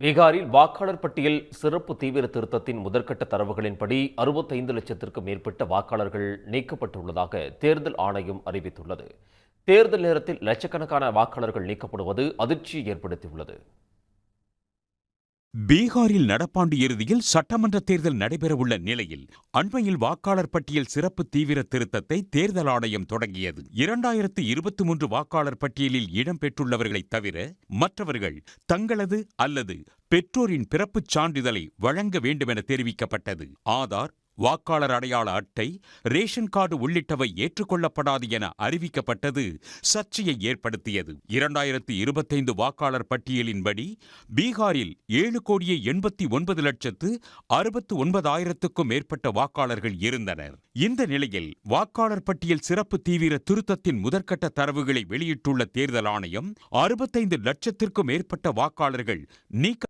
பீகாரில் வாக்காளர் பட்டியல் சிறப்பு தீவிர திருத்தத்தின் முதற்கட்ட தரவுகளின்படி 65 லட்சத்திற்கும் மேற்பட்ட வாக்காளர்கள் நீக்கப்பட்டுள்ளதாக தேர்தல் ஆணையம் அறிவித்துள்ளது. தேர்தல் நேரத்தில் லட்சக்கணக்கான வாக்காளர்கள் நீக்கப்படுவது அதிர்ச்சியை ஏற்படுத்தியுள்ளது. பீகாரில் நடப்பாண்டு இறுதியில் சட்டமன்ற தேர்தல் நடைபெறவுள்ள நிலையில் அண்மையில் வாக்காளர் பட்டியல் சிறப்பு தீவிர திருத்தத்தை தேர்தல் ஆணையம் தொடங்கியது. 2023 வாக்காளர் பட்டியலில் இடம்பெற்றுள்ளவர்களைத் தவிர மற்றவர்கள் தங்களது அல்லது பெற்றோரின் பிறப்புச் சான்றிதழை வழங்க வேண்டுமென தெரிவிக்கப்பட்டது. ஆதார், வாக்காளர் அடையாள அட்டை, ரேஷன் கார்டு உள்ளிட்டவை ஏற்றுக்கொள்ளப்படாது என அறிவிக்கப்பட்டது சர்ச்சையை ஏற்படுத்தியது. 2025 வாக்காளர் பட்டியலின்படி பீகாரில் 7,89,69,000க்கும் மேற்பட்ட வாக்காளர்கள் இருந்தனர். இந்த நிலையில் வாக்காளர் பட்டியல் சிறப்பு தீவிர திருத்தத்தின் முதற்கட்ட தரவுகளை வெளியிட்டுள்ள தேர்தல் ஆணையம் 65 லட்சத்திற்கும் மேற்பட்ட வாக்காளர்கள் நீக்க